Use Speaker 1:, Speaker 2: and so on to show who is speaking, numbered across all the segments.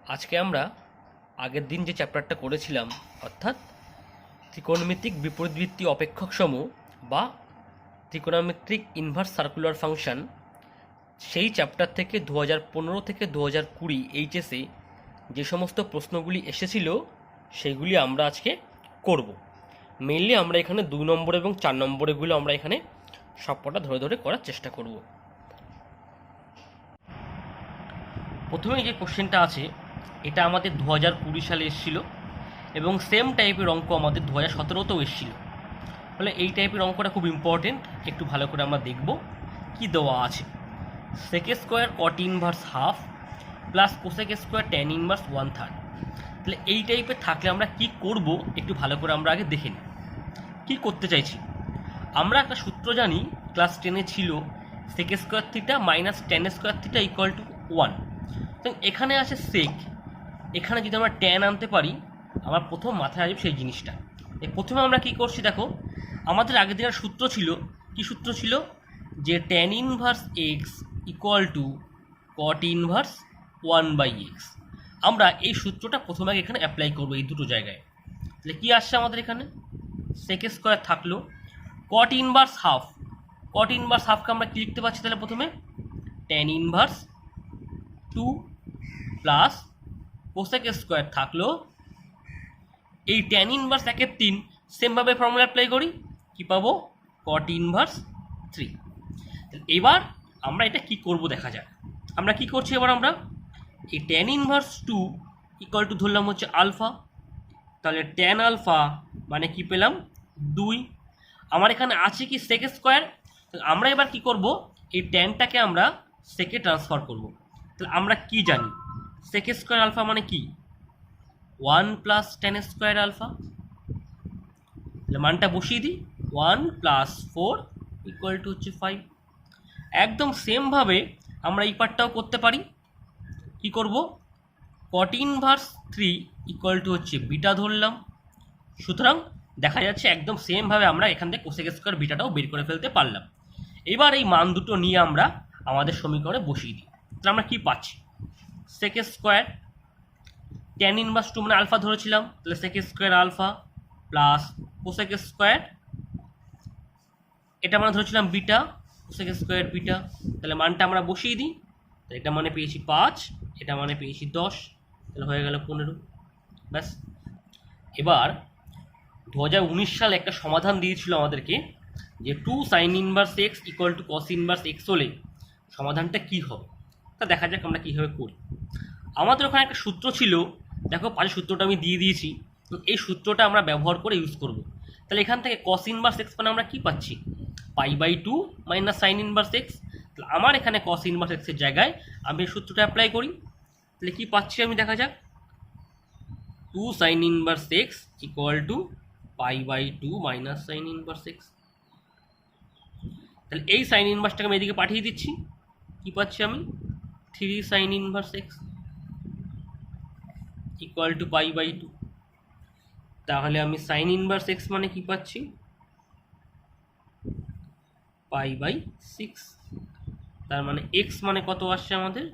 Speaker 1: আজকে আমরা আগের দিন যে চ্যাপ্টারটা করেছিলাম, অর্থাৎ ত্রিকোণমিতিক বিপরীতবৃত্তীয় অপেক্ষকসমূহ বা ত্রিকোণমিতিক ইনভার্স সার্কুলার ফাংশন, সেই চ্যাপ্টার থেকে 2015 থেকে 2020 এইচএসে যে সমস্ত প্রশ্নগুলি এসেছিল সেগুলি আমরা আজকে করব। মেইনলি আমরা এখানে 2 নম্বর এবং 4 নম্বরেগুলো আমরা এখানে সবকটা ধরে ধরে করার চেষ্টা করব। প্রথমেই যে কোশ্চেনটা আছে এটা আমাদের 2020 সালে এসেছিল এবং সেম টাইপের অঙ্ক আমাদের 2017তেও এসেছিল। ফলে এই টাইপের অঙ্কটা খুব ইম্পর্টেন্ট, একটু ভালো করে আমরা দেখব কি দেওয়া আছে। Sec square cot inverse half plus cosec square tan inverse 1/3। তাহলে এই টাইপের থাকলে আমরা কি করব একটু ভালো করে আমরা আগে দেখে নিই। কী করতে চাইছি, আমরা একটা সূত্র জানি, ক্লাস 10-এ ছিল, sec square theta minus tan square theta equal to 1। তো এখানে আছে সেক, এখানে যদি আমরা ট্যান আনতে পারি আমার প্রথম মাথায় আসবে সেই জিনিসটা। প্রথমে আমরা কি করছি দেখো, আমাদের আগের দিনের সূত্র ছিল, কি সূত্র ছিল, যে tan inverse x equal to cot inverse 1/x। আমরা এই সূত্রটা প্রথমে আগে এখানে অ্যাপ্লাই করবো এই দুটো জায়গায়। তাহলে কী আসছে আমাদের এখানে, সেক স্কোয়ার থাকলো, cot inverse half, cot inverse হাফকে আমরা কী লিখতে পারছি তাহলে প্রথমে, tan inverse 2 plus cosec square থাকলো, এই ট্যান ইনভার্স 1/3 সেমভাবে ফর্মুলা অ্যাপ্লাই করি, কী পাবো, কট ইনভার্স 3। এবার আমরা এটা কি করব দেখা যাক। আমরা কি করছি এবার, আমরা এই ট্যান ইনভার্স 2 ইকুয়াল টু ধরলাম হচ্ছে আলফা, তাহলে ট্যান আলফা মানে কি পেলাম 2। আমার এখানে আছে কি সেক স্কোয়ার, আমরা এবার কি করব, এই ট্যানটাকে আমরা সেকে ট্রান্সফার করব। তাহলে আমরা কি জানি, সেক স্কোয়ার আলফা মানে কি 1 প্লাস ট্যান স্কোয়ার আলফা। তাহলে মানটা বসিয়ে দিই, 1 প্লাস 4 ইকুয়াল টু হচ্ছে 5। একদম সেমভাবে আমরা এই পার্টটাও করতে পারি। কি করব, কট ইনভার্স 3 ইকুয়াল টু হচ্ছে বিটা ধরলাম। সুতরাং দেখা যাচ্ছে একদম সেমভাবে আমরা এখান থেকে কোসেক স্কোয়ার বিটাটাও বের করে ফেলতে পারলাম। এবার এই মান দুটো নিয়ে আমরা আমাদের সমীকরণে বসিয়ে দিই। তাহলে আমরা কি পাচ্ছি, সেক স্কোয়ার ট্যান ইনভার্স 2 মানে আলফা ধরেছিলাম, তাহলে sec square alpha plus cosec square, এটা মানে ধরেছিলাম বিটা, কোসেক স্কোয়ার বিটা। তাহলে মানটা আমরা বসিয়ে দিই, তাহলে এটা মানে পেয়েছি 5, এটা মানে পেয়েছি 10, তাহলে হয়ে গেল 15। ব্যাস। এবার 2019 সালে একটা সমাধান দিয়েছিল আমাদেরকে, যে 2 sine inverse x equal to cos inverse X হলে সমাধানটা কী হবে। তা দেখা যাক আমরা কীভাবে করি। আমাদের ওখানে একটা সূত্র ছিল, দেখো পাশের সূত্রটা আমি দিয়ে দিয়েছি, এই সূত্রটা আমরা ব্যবহার করে ইউজ করব। তাহলে এখান থেকে কস ইনভার্স এক্স মানে আমরা কী পাচ্ছি, π/2 মাইনাস সাইন ইনভার্স এক্স। তাহলে আমার এখানে কস ইনভার্স এক্সের জায়গায় আমি এই সূত্রটা অ্যাপ্লাই করি। তাহলে কী পাচ্ছি আমি দেখা যাক, 2 sine inverse x equal to π/2 minus sine inverse x. তাহলে এই সাইন ইনভার্সটাকে আমি এদিকে পাঠিয়ে দিচ্ছি, কী পাচ্ছি আমি, 3 sine inverse x equal to π/2। তাহলে আমি সাইন ইনভার্স এক্স মানে কি পাচ্ছি, π/6। তার মানে এক্স মানে কত আসছে আমাদের,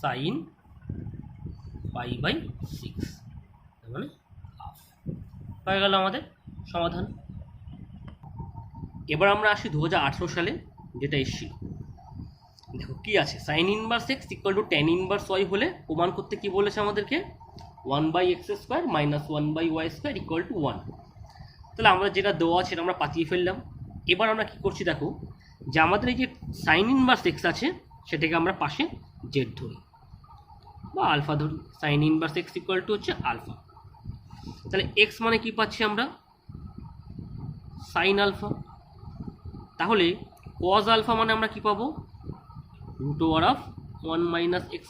Speaker 1: সাইন π/6, তার মানে হাফ। হয়ে গেল আমাদের সমাধান। এবার আমরা আসি 2018 সালে, যেটা এসেছিল। দেখো কি আছে, sine inverse x equal to tan inverse Y হলে প্রমাণ করতে কি বলেছে আমাদেরকে, 1/x² minus 1/y² equal to 1। তাহলে আমরা যেটা দেওয়া আছে সেটা আমরা পাঠিয়ে ফেললাম। এবার আমরা কি করছি দেখো, যে আমাদের এই যে সাইন ইনভার্স এক্স আছে সেটাকে আমরা পাশে জেড ধরি বা আলফা ধরি, sign inverse x equal to হচ্ছে আলফা। তাহলে এক্স মানে কি পাচ্ছি আমরা, সাইন আলফা। তাহলে কজ আলফা মানে আমরা কি পাবো, √1 মাইনাস x²।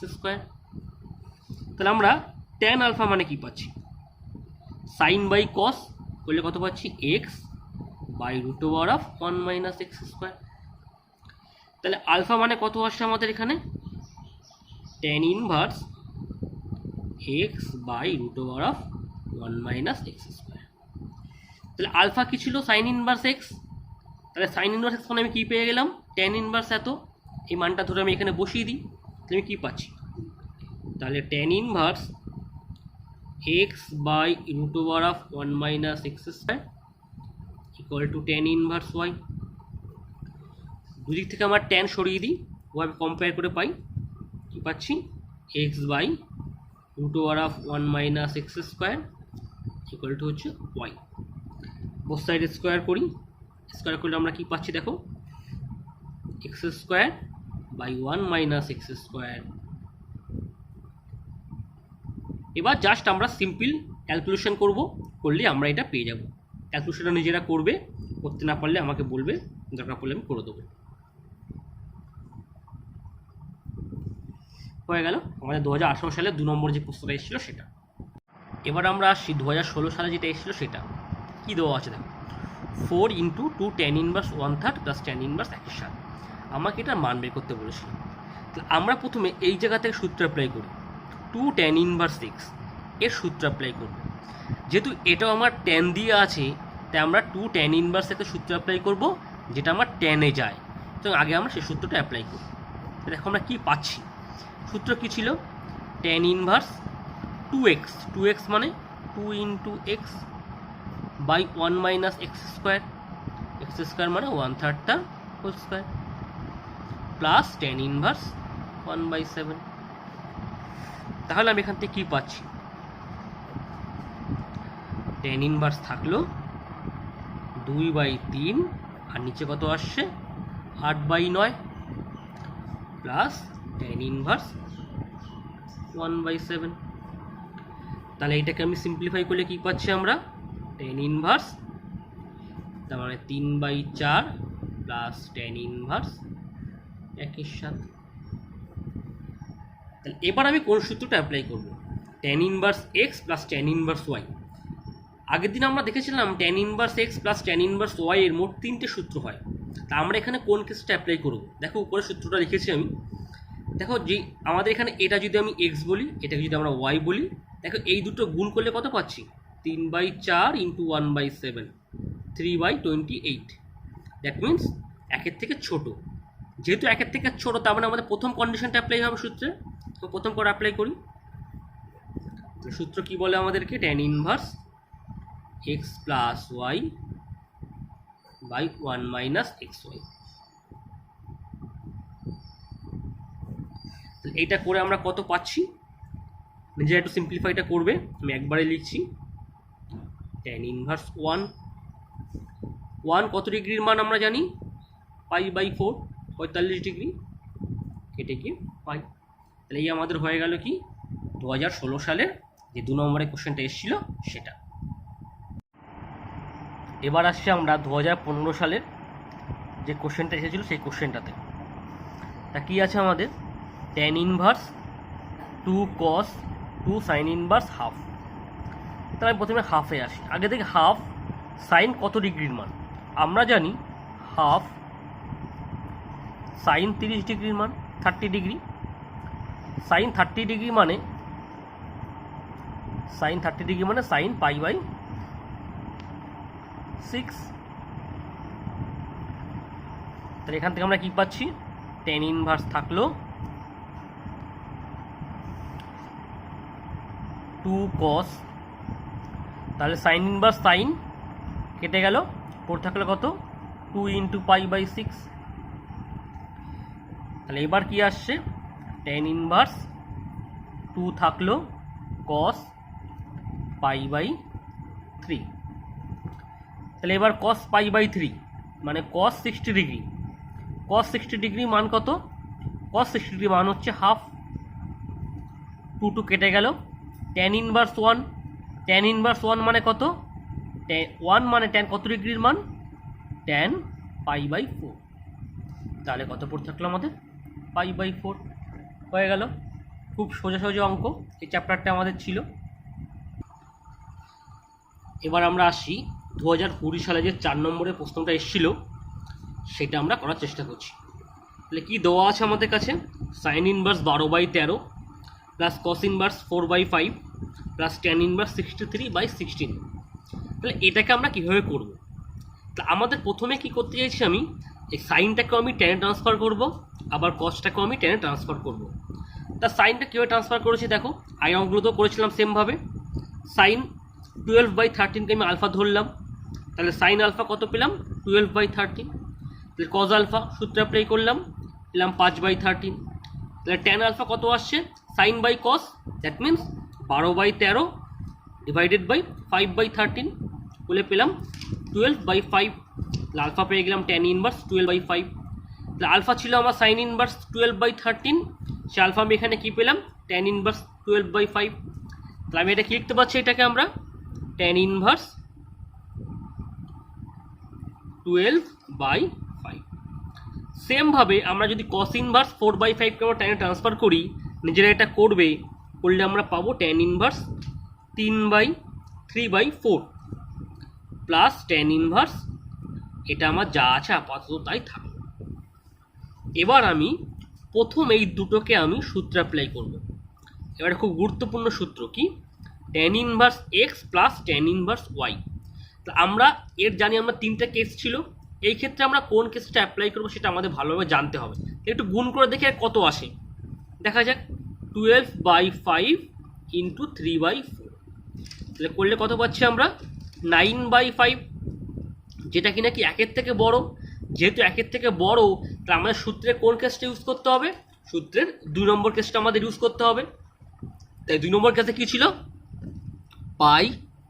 Speaker 1: তাহলে আমরা ট্যান আলফা মানে কি পাচ্ছি, সাইন বাই কস করলে কত পাচ্ছি, x/√1 মাইনাস x²। তাহলে আলফা মানে কত আসছে আমাদের এখানে, tan inverse x/√1 minus x²। তাহলে আলফা কি ছিল, সাইন ইনভার্স এক্স। তাহলে সাইন ইনভার্স এক্স মানে আমি কী পেয়ে গেলাম, ট্যান ইনভার্স এত, এই মানটা ধরে আমি এখানে বসিয়ে দিই। তাহলে আমি কী পাচ্ছি, তাহলে tan inverse X by root over of 1 minus x square equal to tan inverse Y. দুদিক থেকে আমার ট্যান সরিয়ে দিই, ওভাবে কম্পেয়ার করে পাই কী পাচ্ছি, X by root over of 1 minus x square equal to হচ্ছে ওয়াই। বোথ সাইড স্কোয়ার করি, স্কোয়ার করলে আমরা কী পাচ্ছি দেখো, X square by 1 minus x square. এবার জাস্ট আমরা সিম্পল ক্যালকুলেশন করব, করলে আমরা এটা পেয়ে যাব। ক্যালকুলেশনটা নিজেরা করবে, করতে না পারলে আমাকে বলবে, দরকার পড়লে আমি করে দেবো। হয়ে গেল আমাদের 2018 সালে 2 নম্বর যে প্রশ্নটা এসেছিলো সেটা। এবার আমরা আসছি 2016 সালে যেটা এসেছিলো সেটা কী দেওয়া আছে দেখো, 4 into 2 tan inverse 1/3 plus tan inverse 1/7। আমাকে এটা মান বের করতে বলেছিল। তো আমরা প্রথমে এই জায়গা থেকে সূত্র অ্যাপ্লাই করি, 2 ট্যান ইনভার্স 6 এর সূত্র অ্যাপ্লাই করব। যেহেতু এটাও আমার ট্যান দিয়ে আছে, তাই আমরা 2 ট্যান ইনভার্স একটা সূত্র অ্যাপ্লাই করব যেটা আমার ট্যানে যায়। তো আগে আমরা সেই সূত্রটা অ্যাপ্লাই করব। দেখো আমরা কী পাচ্ছি, সূত্র কী ছিল, ট্যান ইনভার্স 2x, 2x মানে 2 into X by 1 minus x square, X square মানে 1/3 whole square plus tan inverse 1/7। তাহলে আমি এখান থেকে কী পাচ্ছি, ট্যান ইনভার্স থাকলো 2/3 আর নিচে কত আসছে 8/9 প্লাস ট্যান ইনভার্স 1/7। তাহলে এটাকে আমি সিম্পলিফাই করলে কী পাচ্ছি আমরা, ট্যান ইনভার্স তার মানে 3/4 প্লাস ট্যান ইনভার্স 1/7। তাহলে এবার আমি কোন সূত্রটা অ্যাপ্লাই করব, tan inverse x plus tan inverse Y. আগের দিন আমরা দেখেছিলাম tan inverse x plus tan inverse Y এর মোট 3টে সূত্র হয়। তা আমরা এখানে কোন কেসটা অ্যাপ্লাই করব, দেখো উপরে সূত্রটা লিখেছি আমি। দেখো যে আমাদের এখানে এটা যদি আমি এক্স বলি, এটাকে যদি আমরা ওয়াই বলি, দেখো এই দুটো গুণ করলে কত পাচ্ছি, 3/4 ইন্টু 1/7, 3/28। দ্যাট মিনস একের থেকে ছোট। যেহেতু একের থেকে ছোট, তার মানে আমাদের প্রথম কন্ডিশনটা অ্যাপ্লাই হবে সূত্রে। তো প্রথম করে অ্যাপ্লাই করি, সূত্র কি বলে আমাদেরকে, tan inverse x plus Y by 1 minus x Y. এইটা করে আমরা কত পাচ্ছি, নিজে একটু সিম্পলিফাইটা করবে, আমি একবারে লিখছি, ট্যান ইনভার্স 1 কত ডিগ্রির মান আমরা জানি, π/4 45 ডিগ্রি, কেটে গিয়ে পাই। তাহলে এই আমাদের হয়ে গেল কি 2016 সালের যে 2 নম্বরের কোশ্চেনটা এসেছিল সেটা। এবার আসছে আমরা 2015 সালের যে কোশ্চেনটা এসেছিল সেই কোশ্চেনটাতে। তা কী আছে আমাদের, tan inverse 2 cos 2 sine inverse half. তাহলে আমি প্রথমে হাফে আসি। আগে থেকে হাফ সাইন কত ডিগ্রির মান, আমরা জানি হাফ সাইন 30 ডিগ্রির মান 30 ডিগ্রি। সাইন 30 ডিগ্রি মানে সাইন π/6। তাহলে এখান থেকে আমরা কি পাচ্ছি, ট্যান ইনভার্স থাকলো 2 cos, তাহলে সাইন ইনভার্স সাইন কেটে গেল, পর থাকলো কত 2 ইন্টু π/6। তাহলে এবার কি আসছে, ট্যান ইনভার্স 2 থাকলো cos π/3। তাহলে এবার cos π/3 মানে cos 60 ডিগ্রি, cos 60 ডিগ্রি মান কত, cos 60 ডিগ্রি মান হচ্ছে হাফ, 2 কেটে গেল, ট্যান ইনভার্স 1, ট্যান ইনভার্স 1 মানে কত, 1 মানে ট্যান কত ডিগ্রির মান, ট্যান π/4। তাহলে কত পড়ে থাকলো আমাদের π/4 হয়ে গেল। খুব সোজা সোজা অঙ্ক এই চ্যাপ্টারটা আমাদের ছিল। এবার আমরা আসি 2020 সালে যে 4 নম্বরের প্রশ্নটা এসেছিল সেটা আমরা করার চেষ্টা করছি। তাহলে কি দেওয়া আছে আমাদের কাছে, sign inverse 12/13 plus cos inverse 4/5 plus tan inverse 63/16। তাহলে এটাকে আমরা কীভাবে করব, তা আমাদের প্রথমে কি করতে চাইছি, আমি এই সাইনটাকেও আমি টেনে ট্রান্সফার করব, আবার কসটাকেও আমি টেনে ট্রান্সফার করব। তার সাইনটা কীভাবে ট্রান্সফার করেছি দেখো, আগে অঙ্কগুলো তো করেছিলাম সেমভাবে। সাইন 12/13কে আমি আলফা ধরলাম, তাহলে সাইন আলফা কত পেলাম 12/13। তাহলে কজ আলফা সূত্র অ্যাপ্লাই করলাম, পেলাম 5/13। তাহলে ট্যান আলফা কত আসছে sine by cos, that means 12/13 divided by 5/13 বলে পেলাম 12/5। তাহলে আলফা পেয়ে গেলাম ট্যান ইনভার্স 12/5। তাহলে আলফা ছিল আমার সাইন ইনভার্স 12/13, সে আলফা আমি এখানে কী পেলাম ট্যান ইনভার্স 12/5। তাহলে আমি এটা কি লিখতে পারছি, এটাকে আমরা ট্যান ইনভার্স 12/5। সেমভাবে আমরা যদি কস ইনভার্স 4/5কে আমরা ট্যানে ট্রান্সফার করি, নিজেরা এটা করলে আমরা পাবো tan inverse 3/4 plus tan inverse, এটা আমার যা আছে আপাতত তাই থাকবে। এবার আমি প্রথম এই দুটোকে আমি সূত্র অ্যাপ্লাই করব। এবারে খুব গুরুত্বপূর্ণ সূত্র কি, tan inverse x plus tan inverse Y. তো আমরা জানি আমরা তিনটা কেস ছিল, এই ক্ষেত্রে আমরা কোন কেসটা অ্যাপ্লাই করবো সেটা আমাদের ভালোভাবে জানতে হবে। একটু গুণ করে দেখে কত আসে দেখা যাক, 12/5 ইন্টু 3/4, তাহলে করলে কত পাচ্ছি আমরা 9/5, যেটা কিনা কি একের থেকে বড়। যেহেতু একের থেকে বড়, তাহলে আমাদের সূত্রে কোন কেসটা ইউজ করতে হবে, সূত্রের 2 নম্বর কেসটা আমাদের ইউজ করতে হবে। তাই 2 নম্বর কেসে কী ছিল, pi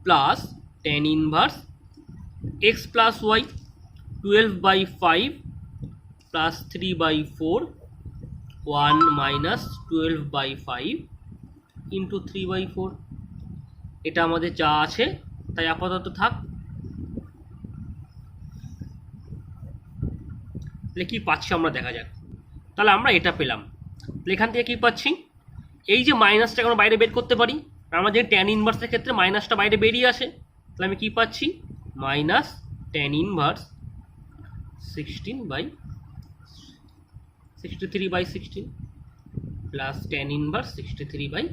Speaker 1: plus tan inverse x plus Y 12/5 plus 3/4 1 minus 12/5 into 3/4। এটা আমাদের যা আছে তাই আপাতত থাক। তাহলে কী পাচ্ছি আমরা দেখা যাক। তাহলে আমরা এটা পেলাম, তাহলে এখান থেকে কী পাচ্ছি, এই যে মাইনাসটা আমরা বাইরে বের করতে পারি, আমরা যে ট্যান ইনভার্সের ক্ষেত্রে মাইনাসটা বাইরে বেরিয়ে আসে, তাহলে আমি কী পাচ্ছি minus tan inverse 63/16 plus tan inverse 63/16।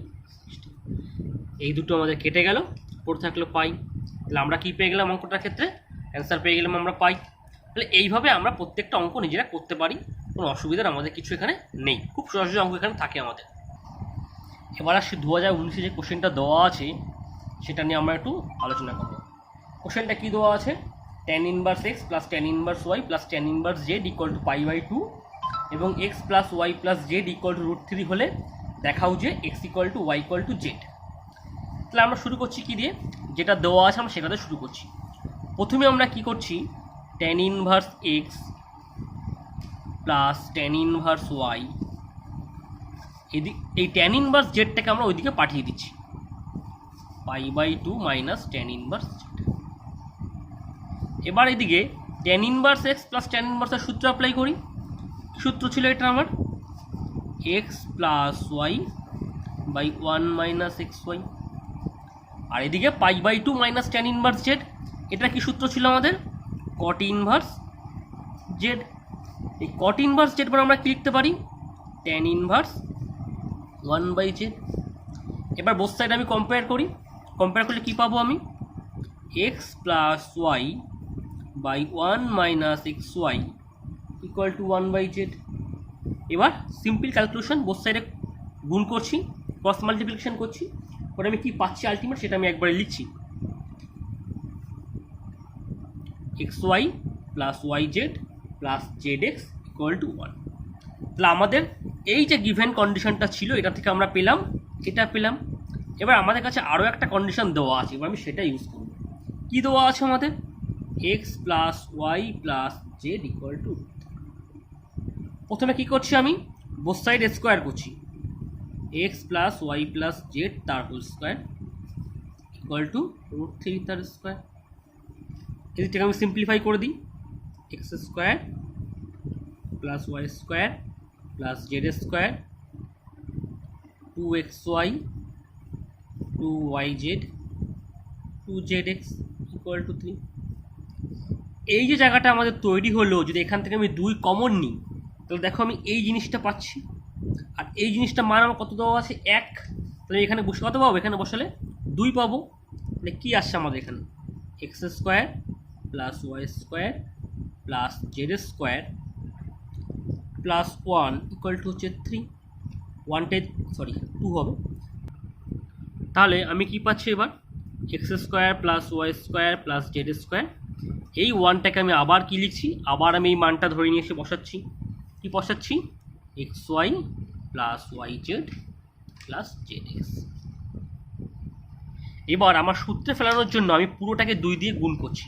Speaker 1: এই দুটো আমাদের কেটে গেল, পড়ে থাকলো পাই। তাহলে আমরা কী পেয়ে গেলাম অঙ্কটার ক্ষেত্রে, অ্যান্সার পেয়ে গেলাম আমরা পাই। তাহলে এইভাবে আমরা প্রত্যেকটা অঙ্ক নিজেরা করতে পারি, কোনো অসুবিধার আমাদের কিছু এখানে নেই, খুব সহজ অঙ্ক এখানে থাকে আমাদের। এবার আসি 2019 যে কোশ্চেনটা দেওয়া আছে সেটা নিয়ে আমরা একটু আলোচনা করব। কোশ্চেনটা কী দেওয়া আছে, tan inverse x plus tan inverse y plus tan inverse z equal to π/2 এবং x plus y plus z equal to √3 হলে দেখাও যে x equal to y equal to z. তাহলে আমরা শুরু করছি কী দিয়ে, যেটা দেওয়া আছে আমরা সেটাতে শুরু করছি। প্রথমে আমরা কি করছি, tan inverse x plus tan inverse Y, এই ট্যান ইনভার্স জেডটাকে আমরা ওইদিকে পাঠিয়ে দিচ্ছি, π/2 মাইনাস ট্যান ইনভার্স জেড। এবার এদিকে tan inverse x plus tan ইনভার্সের সূত্র অ্যাপ্লাই করি। সূত্র ছিল এটা আমার x plus Y by 1 minus x y, আর এদিকে π/2 মাইনাস ট্যান ইনভার্স জেড, এটা কি সূত্র ছিল আমাদের কট ইনভার্স জেড। এই কট ইনভার্স জেড পর আমরা কি লিখতে পারি, ট্যান ইনভার্স 1/z। এবার বোথ সাইড আমি কম্পেয়ার করি, কম্পেয়ার করলে কী পাবো আমি, x plus Y by 1 minus x y equal to 1/z। এবার সিম্পল ক্যালকুলেশন, বোথ সাইডে গুণ করছি, ক্রস মাল্টিপ্লিকেশন করছি, পরে আমি কী পাচ্ছি আলটিমেট সেটা আমি একবারে লিখছি, x y plus y z plus z x equal to 1। তাহলে আমাদের এই যে গিভেন কন্ডিশনটা ছিল এটা থেকে আমরা পেলাম এটা পেলাম। এবার আমাদের কাছে আরও একটা কন্ডিশন দেওয়া আছে, এবার আমি সেটা ইউজ করব। কী দেওয়া আছে আমাদের, x plus y plus z equal to, প্রথমে কী করছি আমি বোথ সাইড স্কোয়ার করছি, x plus y plus z তার হোল স্কোয়ার ইকুয়াল টু √3 তার স্কোয়ার। এদিকটাকে আমি সিম্পলিফাই করে দিই, x square plus y square plus z square 2xy 2yz 2zx equal to 3। এই যে জায়গাটা আমাদের তৈরি হলো, যদি এখান থেকে আমি 2 কমন নিই তাহলে দেখো আমি এই জিনিসটা পাচ্ছি, আর এই জিনিসটা মান আমার কত দেওয়া আছে 1, তাহলে এখানে বসে কত পাবো, এখানে বসালে 2 পাবো। তাহলে কী আসছে আমাদের এখানে, x square plus y square plus z square plus 1 equal to হচ্ছে 3। টু হবে। তাহলে আমি কি পাচ্ছি এবার, x square plus y square plus z square. এই ওয়ানটাকে আমি আবার কি লিখছি, আবার আমি এই মানটা ধরে নিয়ে এসে বসাচ্ছি। কি বসাচ্ছি, x y plus y z plus z x. এবার আমার সূত্রে ফেলানোর জন্য আমি পুরোটাকে 2 দিয়ে গুণ করছি।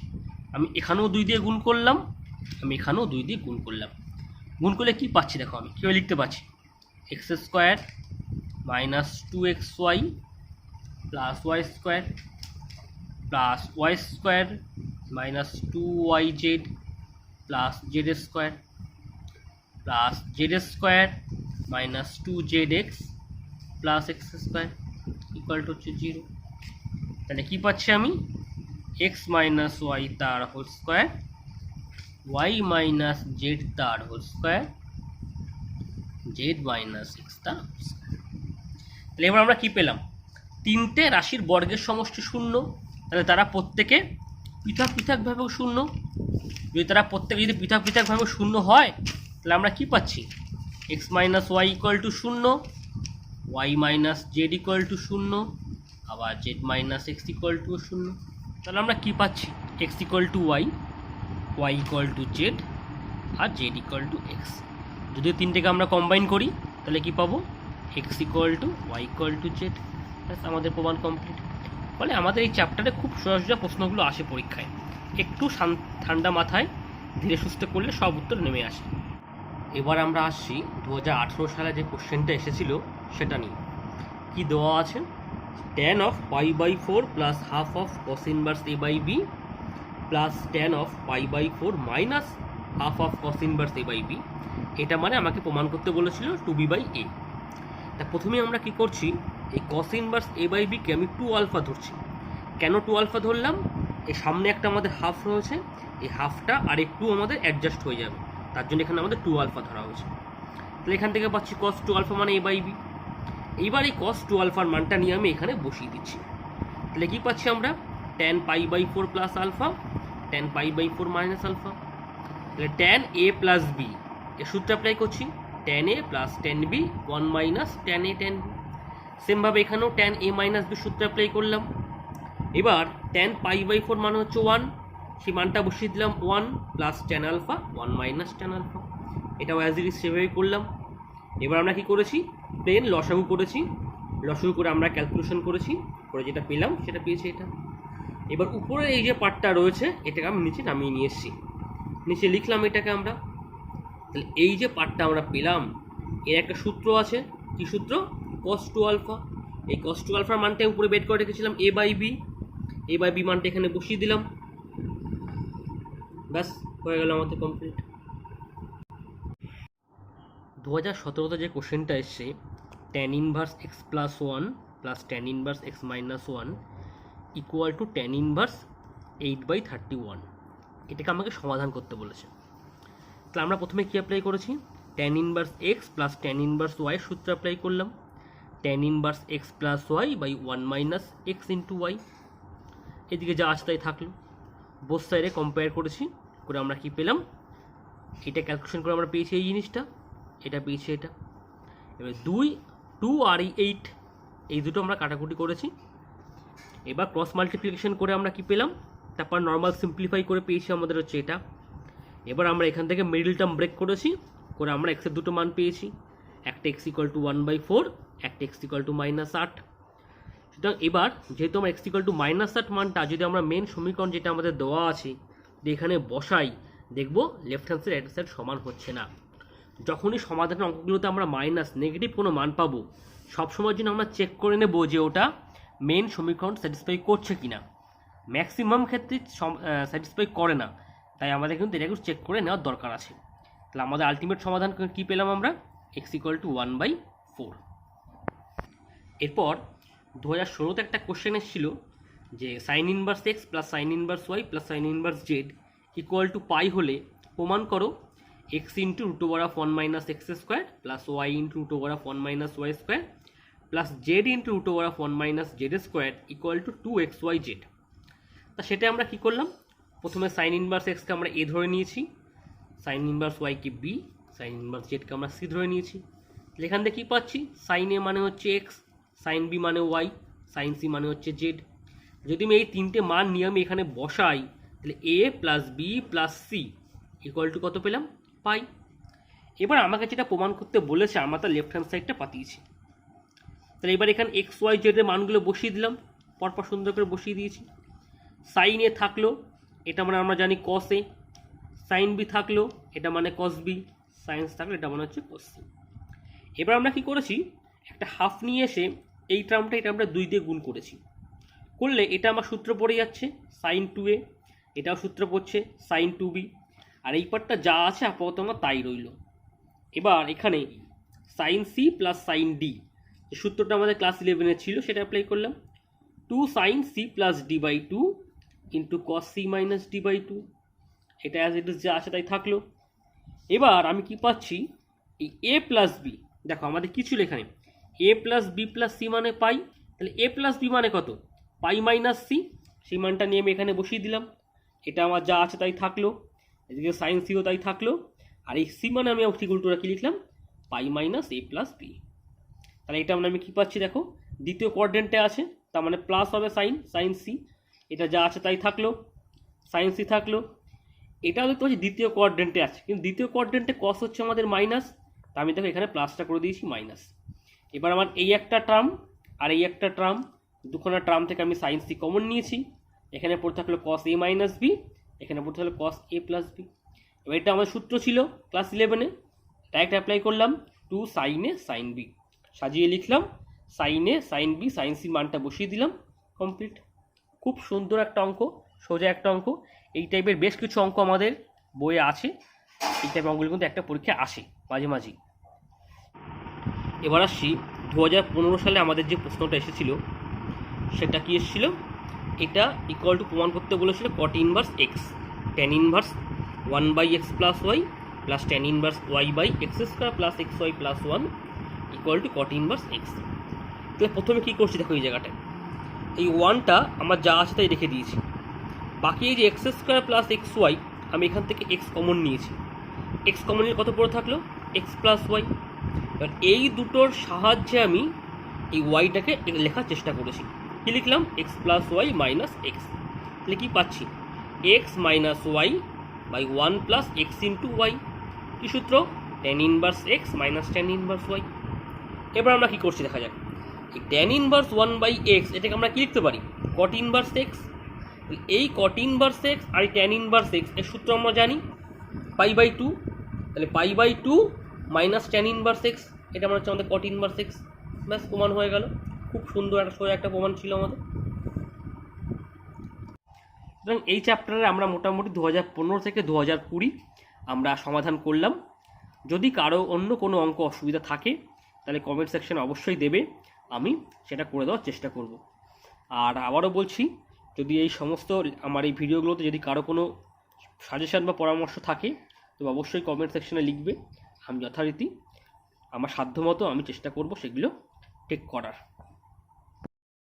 Speaker 1: আমি এখানেও 2 দিয়ে গুণ করলাম, আমি এখানেও 2 দিয়ে গুণ করলাম। গুণ করলে কী পাচ্ছি দেখো, আমি কীভাবে লিখতে পাচ্ছি, x square minus 2xy plus y square plus y square minus 2yz plus z square plus z square minus 2zx plus x square equal to হচ্ছে 0। তাহলে কী পাচ্ছি আমি, এক্স মাইনাস ওয়াই তার whole square y minus z তার whole square z minus x তার whole square. তাহলে এবার আমরা কী পেলাম, 3টে রাশির বর্গের সমষ্টি 0, তাহলে তারা প্রত্যেকে পৃথক পৃথকভাবেও 0। যদি তারা প্রত্যেকে যদি পৃথক পৃথকভাবে 0 হয়, তাহলে আমরা কি পাচ্ছি, x minus y equal to 0, y minus z equal to 0, আবার z minus x equal to 0। তাহলে আমরা কি পাচ্ছি, x equal to y, y equal to z আর জেড ইকুয়াল টু এক্স। যদি 3টেকে আমরা কম্বাইন করি তাহলে কি পাবো, x equal to y equal to z. আমাদের প্রমাণ কমপ্লিট। ফলে আমাদের এই চ্যাপ্টারে খুব সোজা সোজা প্রশ্নগুলো আসে পরীক্ষায়, একটু ঠান্ডা মাথায় ধীরে সুস্থে করলে সব উত্তর নেমে আসে। এবার আমরা আসছি 2018 সালে যে কোশ্চেনটা এসেছিল সেটা নিয়ে। কি দেওয়া আছে, tan of pi by 4 plus half of cos inverse a by b plus tan of pi by 4 minus half of cos inverse a by b। এটা মানে আমাকে প্রমাণ করতে বলেছিল 2b by a। তা প্রথমে আমরা কি করছি, এই cos inverse a by b কে আমি 2 আলফা ধরছি। কেন 2 আলফা ধরলাম, এই সামনে একটা আমাদের হাফ রয়েছে, এই হাফটা আর একটু আমাদের অ্যাডজাস্ট হয়ে যাবে, তার জন্য এখানে আমাদের 2 আলফা ধরা হয়েছে। তাহলে এখান থেকে পাচ্ছি cos 2 আলফা মানে a by b। এইবার এই cos 2 আলফার মানটা নিয়ে আমি এখানে বসিয়ে দিচ্ছি। তাহলে কি পাচ্ছি আমরা, tan pi by 4 plus alpha tan pi by 4 minus alpha. তাহলে tan a প্লাস b এর সূত্র অ্যাপ্লাই করছি, tan a plus tan b 1 minus tan a tan b। সেমভাবে এখানেও tan a মাইনাস b সূত্র অ্যাপ্লাই করলাম। এবার tan pi by 4 মানে হচ্ছে 1, সেই মানটা বসিয়ে দিলাম 1 plus tan alpha 1 minus tan alpha. এটাও অ্যাজ ইট ইজ সেভাবেই করলাম। এবার আমরা কি করেছি, প্লেন লসাগু করেছি, লসাগু করে আমরা ক্যালকুলেশন করেছি, করে যেটা পেলাম সেটা পেয়েছি এটা। এবার উপরে এই যে পার্টটা রয়েছে এটাকে আমি নিচে নামিয়ে নিয়ে এসেছি, নিচে লিখলাম এটাকে আমরা। তাহলে এই যে পার্টটা আমরা পেলাম এর একটা সূত্র আছে, কি সূত্র, cos 2 আলফা। এই cos 2 আলফার মানটা উপরে বের করে রেখেছিলাম a বাই বি মানটা এখানে বসিয়ে দিলাম, ব্যাস হয়ে গেল আমাদের কমপ্লিট। 2017তে যে কোশ্চেনটা এসছে, tan inverse x plus 1 plus tan inverse x minus 1 equal two tan inverse 8/31, এটাকে আমাকে সমাধান করতে বলেছে। তাহলে আমরা প্রথমে কি অ্যাপ্লাই করেছি, tan inverse x plus tan inverse y সূত্র অ্যাপ্লাই করলাম, tan inverse x plus Y by 1 minus x into y. এদিকে যা আছে তাই থাকলো, বোথ সাইডে কম্পেয়ার করেছি, করে আমরা কি পেলাম, এটা ক্যালকুলেশন করে আমরা পেয়েছি এই জিনিসটা, এটা পেয়েছি এটা। এবার 2 আর 8 এই দুটো আমরা কাটাকুটি করেছি। এবার ক্রস মাল্টিপ্লিকেশন করে আমরা কি পেলাম, তারপর নর্মাল সিম্পলিফাই করে পেয়েছি আমাদের হচ্ছে এটা। এবার আমরা এখান থেকে মিডল টার্ম ব্রেক করেছি, করে আমরা এক্সের দুটো মান পেয়েছি, একটা এক্স ইকুয়াল টু 1/4, একটা এক্স ইকুয়াল টু -8। সুতরাং এবার যেহেতু আমরা এক্স ইকুয়াল টু -8 মানটা যদি আমরা মেন সমীকরণ যেটা আমাদের দেওয়া আছে যে এখানে বসাই, দেখব left hand side right side সমান হচ্ছে না। যখনই সমাধানের অঙ্কগুলোতে আমরা মাইনাস নেগেটিভ কোনো মান পাবো, সবসময়ের জন্য আমরা চেক করে নেব যে ওটা মেন সমীকরণ স্যাটিসফাই করছে কিনা। ম্যাক্সিমাম ক্ষেত্রে স্যাটিসফাই করে না, তাই আমাদের কিন্তু এটা একটু চেক করে নেওয়ার দরকার আছে। তাহলে আমাদের আলটিমেট সমাধান কী পেলাম আমরা, এক্স ইকুয়াল টু 1/4। এরপর 2016তে একটা কোশ্চেন এসেছিল যে sine inverse x plus sine inverse y plus sine inverse z equal to pi হলে প্রমাণ করো x into root over of 1 minus x square plus y into root over of 1 minus y square plus z into root over of 1 minus z square equal to 2xyz। তা সেটা আমরা কী করলাম, প্রথমে sign inverse এক্সকে আমরা এ ধরে নিয়েছি, সাইন ইনভার্স ওয়াইকে বি, সাইন ইনভার্স জেডকে আমরা সি ধরে নিয়েছি। এখান থেকে কী পাচ্ছি, সাইন এ মানে হচ্ছে এক্স, সাইন বি মানে ওয়াই, সাইন সি মানে হচ্ছে জেড। যদি আমি এই তিনটে মান নিয়ে আমি এখানে বসাই, তাহলে A plus B plus C equal to কত পেলাম, পাই। এবার আমাকে যেটা প্রমাণ করতে বলেছে আমরা তার লেফট হ্যান্ড সাইডটা পাতিয়েছি। তাহলে এবার এখানে এক্স ওয়াই জেডের মানগুলো বসিয়ে দিলাম, পরপর সুন্দর করে বসিয়ে দিয়েছি। সাইন এ থাকলো, এটা মানে আমরা জানি কস এ, সাইন বি থাকলো, এটা মানে কস বি, সাইন্স থাকলো, এটা মানে হচ্ছে কস সি। এবার আমরা কি করেছি, একটা হাফ নিয়ে এসে এই টার্মটা এটা আমরা 2 দিয়ে গুণ করেছি। করলে এটা আমার সূত্র পড়ে যাচ্ছে সাইন 2a, এটাও সূত্র পড়ছে সাইন 2b, আর এই পার্টটা যা আছে আপাতত আমার তাই রইল। এবার এখানে sine c plus sine d, যে সূত্রটা আমাদের ক্লাস 11-এ ছিল সেটা অ্যাপ্লাই করলাম। 2 sine c plus d by 2 into cos c minus d by 2, এটা অ্যাজ ইট ইজ যা আছে তাই থাকলো। এবার আমি কি পাচ্ছি, এই এ প্লাস বি, দেখো আমাদের কি ছিল এখানে, এ প্লাস বি প্লাস সি মানে পাই, তাহলে এ প্লাস বি মানে কত, পাই মাইনাস সি, সেই মানটা নিয়ে আমি এখানে বসিয়ে দিলাম। এটা আমার যা আছে তাই থাকলো, এদিকে সাইন সিও তাই থাকলো, আর এই সি মানে আমি ঠিক উল্টোটা কি লিখলাম, পাই মাইনাস এ প্লাস বি। তাহলে এটা মানে আমি কী পাচ্ছি, দেখো দ্বিতীয় কোয়াড্রেন্টে আছে, তার মানে প্লাস হবে সাইন, সাইন সি, এটা যা আছে তাই থাকলো, সাইন সি থাকলো। এটা দেখতে পাচ্ছি দ্বিতীয় কোয়াড্রেন্টে আছে, কিন্তু দ্বিতীয় কোয়াড্রেন্টে কস হচ্ছে আমাদের মাইনাস, তা আমি দেখো এখানে প্লাসটা করে দিয়েছি মাইনাস। এবার আমার এই একটা টার্ম আর এই একটা টার্ম, দুখানা টার্ম থেকে আমি সাইন সি কমন নিয়েছি, এখানে পড়ে থাকলো কস এ মাইনাস বি, এখানে পড়তে থাকলো কস এ প্লাস বি। এবার এটা আমার সূত্র ছিল ক্লাস 11-এ, ডাইরেক্ট অ্যাপ্লাই করলাম, 2 সাইন এ সাইন বি, সাজিয়ে লিখলাম সাইন এ সাইন বি, সাইন সি মানটা বসিয়ে দিলাম, কমপ্লিট। খুব সুন্দর একটা অঙ্ক, সোজা একটা অঙ্ক। এই টাইপের বেশ কিছু অঙ্ক আমাদের বইয়ে আছে, এই টাইপের অঙ্কগুলো কিন্তু একটা পরীক্ষায় আসে মাঝে মাঝেই। এবার আসছি 2015 সালে আমাদের যে প্রশ্নটা এসেছিল সেটা কি এসেছিল, এটা ইকুয়াল টু প্রমাণ করতে বলেছিল cot inverse x tan inverse 1/x plus y plus tan inverse y by x square plus x y plus 1 equal to cot inverse x. তাহলে প্রথমে কী করছি দেখো, এই জায়গাটায় এই 1টা আমার যা আছে তাই রেখে দিয়েছি, বাকি এই যে x square plus x y আমি এখান থেকে এক্স কমন নিয়েছি, এক্স কমন নিয়ে কত পড়ে থাকলো, এক্স প্লাস ওয়াই। এবার এই দুটোর সাহায্যে আমি এই ওয়াইটাকে লেখার চেষ্টা করেছি, কী লিখলাম, x plus y minus x. তাহলে কী পাচ্ছি, x minus y by 1 plus x into y, কী সূত্র, tan inverse x minus tan inverse y. এবার আমরা কী করছি দেখা যাক, এই ট্যান ইনভার্স 1/x এটাকে আমরা কী লিখতে পারি, কট ইনভার্স এক্স। এই কট ইনভার্স এক্স আর এই ট্যান ইনভার্স এক্স এর সূত্র আমরা জানি π/2, তাহলে π/2 মাইনাস ট্যান ইনভার্স এক্স, এটা মনে হচ্ছে আমাদের কট ইনভার্স এক্স। ব্যাস প্রমাণ হয়ে গেল, খুব সুন্দর একটা সোজা একটা প্রমাণ ছিল আমাদের। সুতরাং এই চ্যাপ্টারে আমরা মোটামুটি 2015 থেকে 2020 আমরা সমাধান করলাম। যদি কারো অন্য কোনো অঙ্ক অসুবিধা থাকে তাহলে কমেন্ট সেকশনে অবশ্যই দেবে, আমি সেটা করে দেওয়ার চেষ্টা করব। আর আবারও বলছি, যদি এই সমস্ত আমার এই ভিডিওগুলোতে যদি কারো কোনো সাজেশন বা পরামর্শ থাকে তবে অবশ্যই কমেন্ট সেকশনে লিখবে, আমি যথারীতি আমার সাধ্যমতো আমি চেষ্টা করব সেগুলো ঠিক করার।